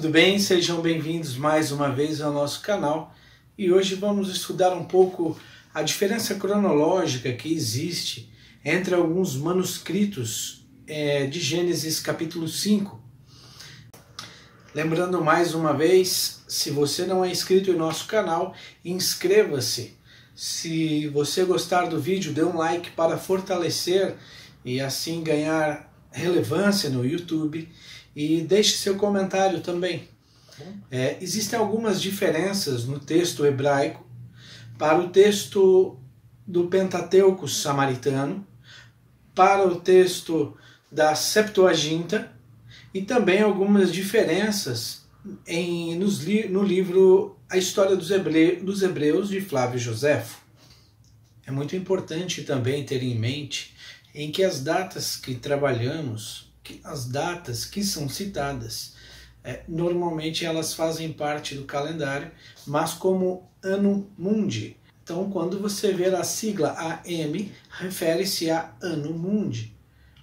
Tudo bem? Sejam bem-vindos mais uma vez ao nosso canal e hoje vamos estudar um pouco a diferença cronológica que existe entre alguns manuscritos de Gênesis capítulo 5. Lembrando mais uma vez, se você não é inscrito em nosso canal, inscreva-se. Se você gostar do vídeo, dê um like para fortalecer e assim ganhar relevância no YouTube. E deixe seu comentário também. Existem algumas diferenças no texto hebraico para o texto do Pentateuco samaritano, para o texto da Septuaginta e também algumas diferenças no livro A História dos Hebreus de Flávio Joséfo. É muito importante também ter em mente em que as datas que trabalhamos, as datas que são citadas, normalmente elas fazem parte do calendário, mas como Anno Mundi. Então, quando você ver a sigla AM, refere-se a Anno Mundi,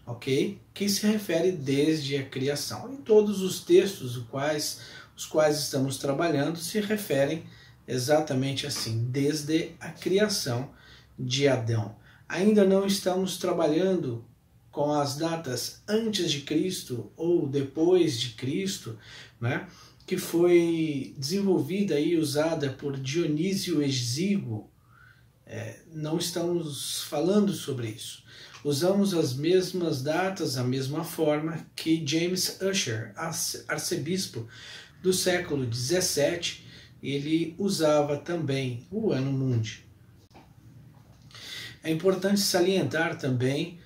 ok? Que se refere desde a criação. E todos os textos os quais estamos trabalhando se referem exatamente assim, desde a criação de Adão. Ainda não estamos trabalhando com as datas antes de Cristo ou depois de Cristo, né, que foi desenvolvida e usada por Dionísio Exíguo. Não estamos falando sobre isso. Usamos as mesmas datas, a mesma forma que James Ussher, arcebispo do século XVII, ele usava também o Anno Mundi. É importante salientar também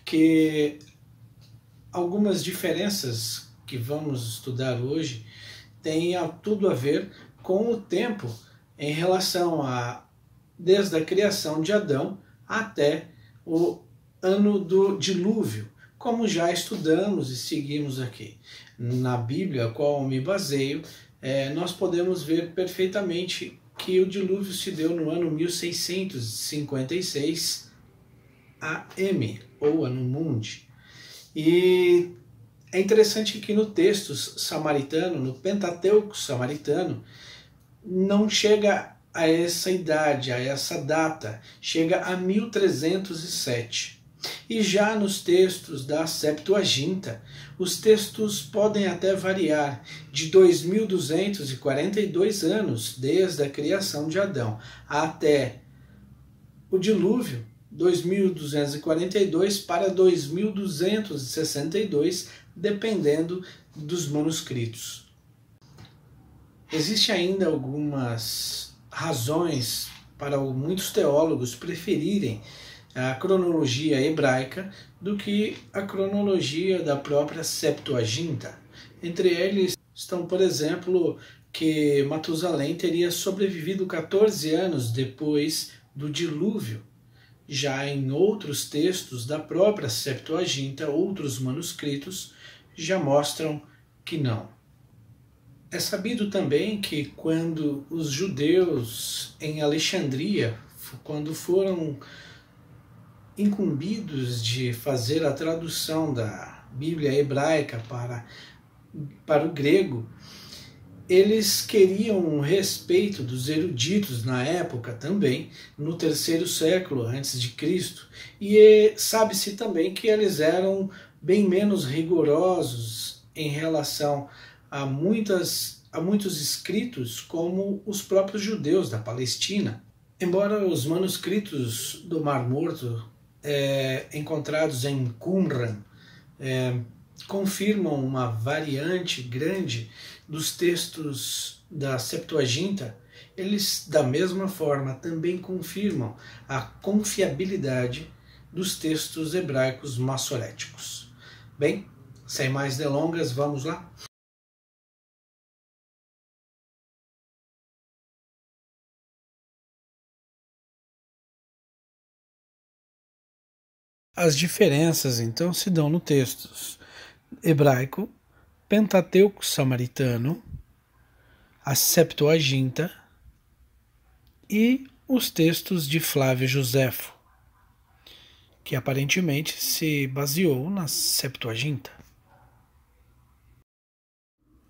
que algumas diferenças que vamos estudar hoje têm tudo a ver com o tempo em relação desde a criação de Adão até o ano do dilúvio, como já estudamos e seguimos aqui. Na Bíblia, a qual me baseio, nós podemos ver perfeitamente que o dilúvio se deu no ano 1656 AM, ou Anno Mundi. E é interessante que no texto samaritano, no Pentateuco samaritano, não chega a essa idade, a essa data, chega a 1307. E já nos textos da Septuaginta, os textos podem até variar de 2242 anos desde a criação de Adão até o dilúvio, 2242 para 2262, dependendo dos manuscritos. Existem ainda algumas razões para muitos teólogos preferirem a cronologia hebraica do que a cronologia da própria Septuaginta. Entre eles estão, por exemplo, que Matusalém teria sobrevivido 14 anos depois do dilúvio. Já em outros textos da própria Septuaginta, outros manuscritos já mostram que não. É sabido também que quando os judeus em Alexandria, quando foram incumbidos de fazer a tradução da Bíblia hebraica para o grego, eles queriam o respeito dos eruditos na época também, no terceiro século antes de Cristo, e sabe-se também que eles eram bem menos rigorosos em relação a muitos escritos como os próprios judeus da Palestina. Embora os manuscritos do Mar Morto encontrados em Qumran confirmam uma variante grande dos textos da Septuaginta, eles da mesma forma também confirmam a confiabilidade dos textos hebraicos massoréticos. Bem, sem mais delongas, vamos lá? As diferenças, então, se dão no texto hebraico, Pentateuco samaritano, a Septuaginta e os textos de Flávio Joséfo, que aparentemente se baseou na Septuaginta.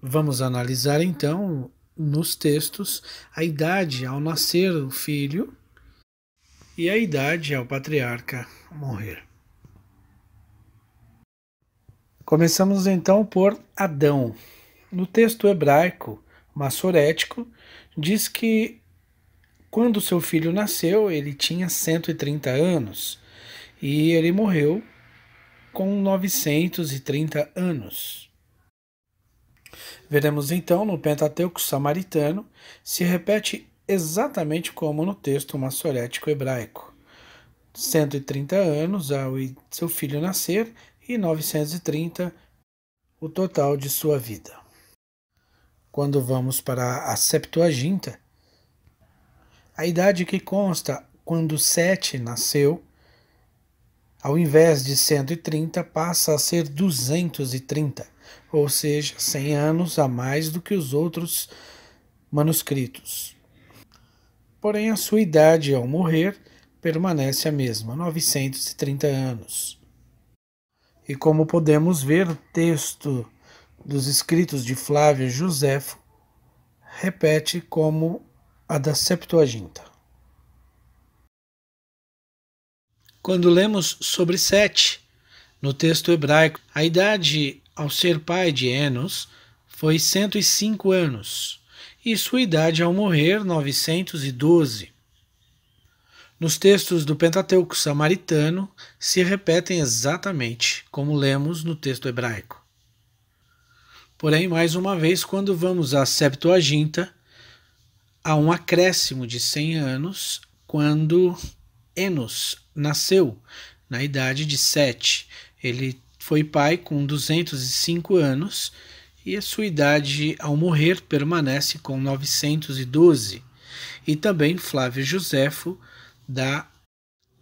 Vamos analisar então nos textos a idade ao nascer o filho e a idade ao patriarca morrer. Começamos então por Adão. No texto hebraico massorético, diz que quando seu filho nasceu, ele tinha 130 anos e ele morreu com 930 anos. Veremos então no Pentateuco samaritano se repete exatamente como no texto massorético hebraico. 130 anos ao seu filho nascer e 930 o total de sua vida. Quando vamos para a Septuaginta, a idade que consta quando Sete nasceu, ao invés de 130, passa a ser 230, ou seja, 100 anos a mais do que os outros manuscritos. Porém, a sua idade ao morrer permanece a mesma, 930 anos. E como podemos ver, o texto dos escritos de Flávio Joséfo repete como a da Septuaginta. Quando lemos sobre Sete, no texto hebraico, a idade ao ser pai de Enos foi 105 anos, e sua idade ao morrer 912. Nos textos do Pentateuco samaritano se repetem exatamente como lemos no texto hebraico. Porém, mais uma vez, quando vamos à Septuaginta, há um acréscimo de 100 anos quando Enos nasceu na idade de Sete. Ele foi pai com 205 anos e a sua idade ao morrer permanece com 912. E também Flávio Joséfo dá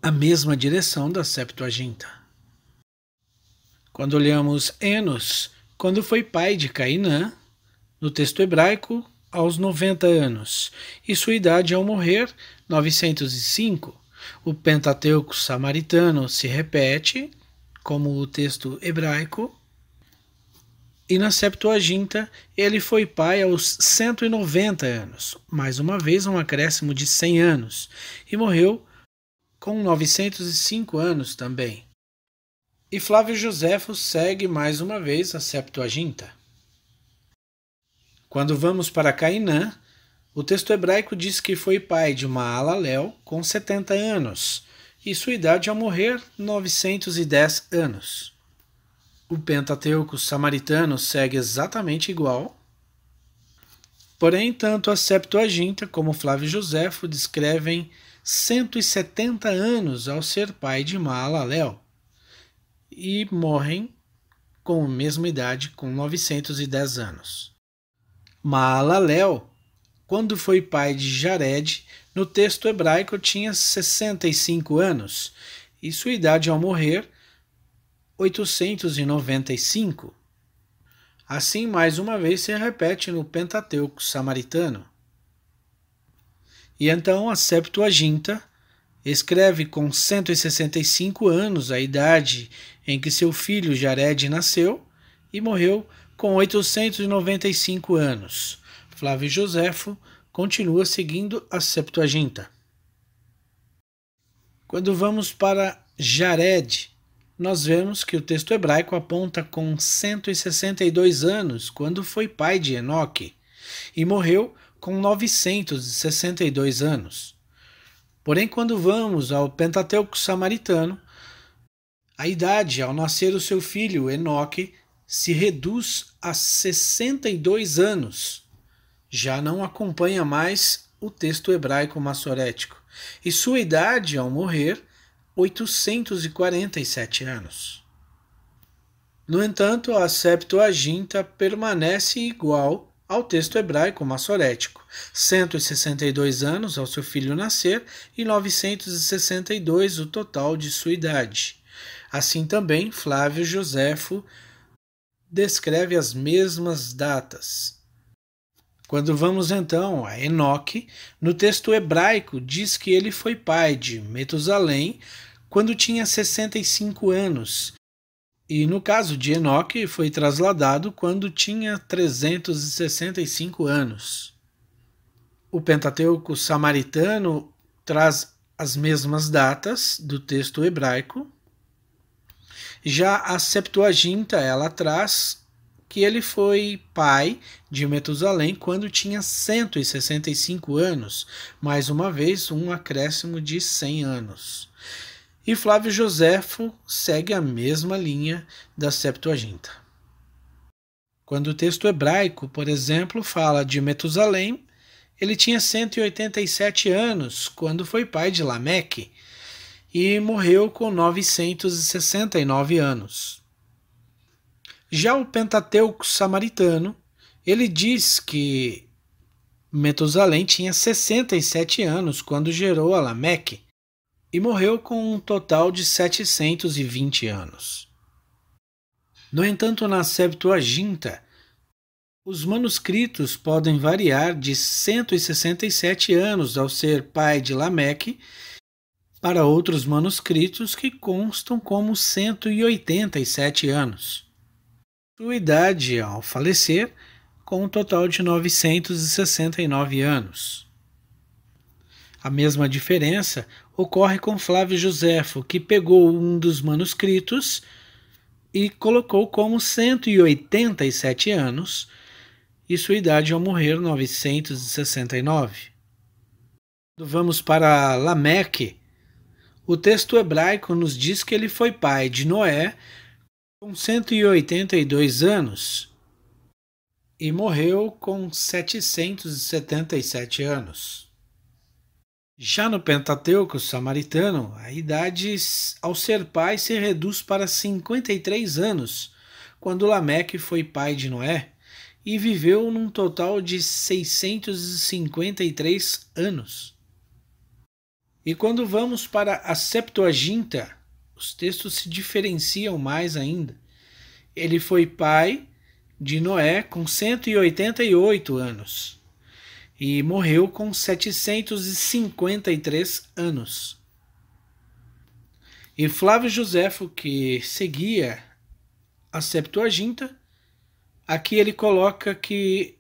a mesma direção da Septuaginta. Quando olhamos Enos, quando foi pai de Cainã, no texto hebraico, aos 90 anos, e sua idade ao morrer, 905. O Pentateuco samaritano se repete, como o texto hebraico, e na Septuaginta ele foi pai aos 190 anos, mais uma vez um acréscimo de 100 anos, e morreu com 905 anos também. E Flávio Joséfo segue mais uma vez a Septuaginta. Quando vamos para Cainã, o texto hebraico diz que foi pai de Maalalel com 70 anos, e sua idade ao morrer, 910 anos. O Pentateuco samaritano segue exatamente igual, porém, tanto a Septuaginta como Flávio Joséfo descrevem 170 anos ao ser pai de Maalalel, e morrem com a mesma idade, com 910 anos. Maalalel, quando foi pai de Jared, no texto hebraico tinha 65 anos, e sua idade ao morrer, 895. Assim, mais uma vez, se repete no Pentateuco samaritano. E então a Septuaginta escreve com 165 anos a idade em que seu filho Jared nasceu e morreu com 895 anos. Flávio Joséfo continua seguindo a Septuaginta. Quando vamos para Jared, nós vemos que o texto hebraico aponta com 162 anos quando foi pai de Enoque e morreu com 962 anos. Porém, quando vamos ao Pentateuco samaritano, a idade ao nascer o seu filho Enoque se reduz a 62 anos. Já não acompanha mais o texto hebraico massorético, e sua idade ao morrer, 847 anos. No entanto, a Septuaginta permanece igual ao texto hebraico massorético, 162 anos ao seu filho nascer e 962 o total de sua idade. Assim também, Flávio Joséfo descreve as mesmas datas. Quando vamos então a Enoque, no texto hebraico diz que ele foi pai de Metusalém quando tinha 65 anos E no caso de Enoque, foi trasladado quando tinha 365 anos. O Pentateuco samaritano traz as mesmas datas do texto hebraico. Já a Septuaginta, ela traz que ele foi pai de Metusalém quando tinha 165 anos, mais uma vez um acréscimo de 100 anos. E Flávio Joséfo segue a mesma linha da Septuaginta. Quando o texto hebraico, por exemplo, fala de Metusalém, ele tinha 187 anos quando foi pai de Lameque e morreu com 969 anos. Já o Pentateuco samaritano, ele diz que Metusalém tinha 67 anos quando gerou a Lameque e morreu com um total de 720 anos. No entanto, na Septuaginta, os manuscritos podem variar de 167 anos ao ser pai de Lameque para outros manuscritos que constam como 187 anos. Sua idade ao falecer, com um total de 969 anos. A mesma diferença ocorre com Flávio Joséfo, que pegou um dos manuscritos e colocou como 187 anos, e sua idade ao morrer 969. Vamos para Lameque. O texto hebraico nos diz que ele foi pai de Noé com 182 anos e morreu com 777 anos. Já no Pentateuco samaritano, a idade ao ser pai se reduz para 53 anos, quando Lameque foi pai de Noé e viveu num total de 653 anos. E quando vamos para a Septuaginta, os textos se diferenciam mais ainda. Ele foi pai de Noé com 188 anos e morreu com 753 anos. E Flávio Joséfo, que seguia a Septuaginta, aqui ele coloca que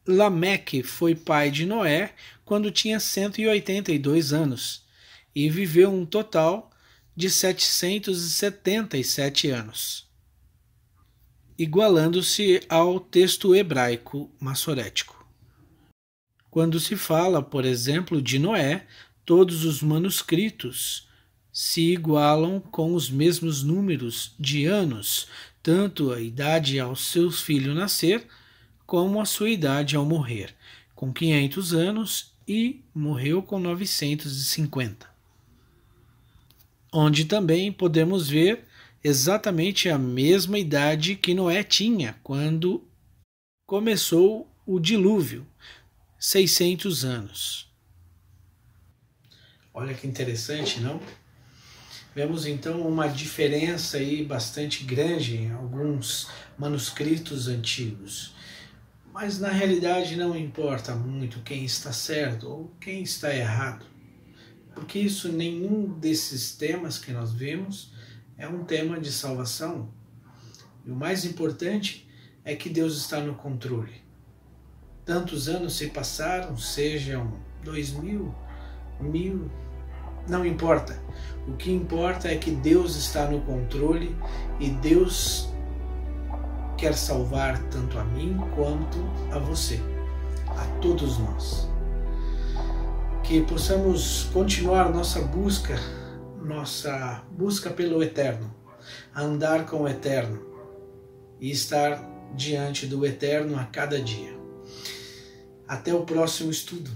Lameque foi pai de Noé quando tinha 182 anos e viveu um total de 777 anos, igualando-se ao texto hebraico massorético. Quando se fala, por exemplo, de Noé, todos os manuscritos se igualam com os mesmos números de anos, tanto a idade ao seu filho nascer, como a sua idade ao morrer, com 500 anos e morreu com 950. Onde também podemos ver exatamente a mesma idade que Noé tinha quando começou o dilúvio, 600 anos. Olha que interessante, não? Vemos então uma diferença aí bastante grande em alguns manuscritos antigos. Mas na realidade não importa muito quem está certo ou quem está errado. Porque isso, nenhum desses temas que nós vemos é um tema de salvação. E o mais importante é que Deus está no controle. Tantos anos se passaram, sejam 2000, 1000, não importa. O que importa é que Deus está no controle e Deus quer salvar tanto a mim quanto a você, a todos nós. Que possamos continuar nossa busca pelo Eterno, andar com o Eterno e estar diante do Eterno a cada dia. Até o próximo estudo.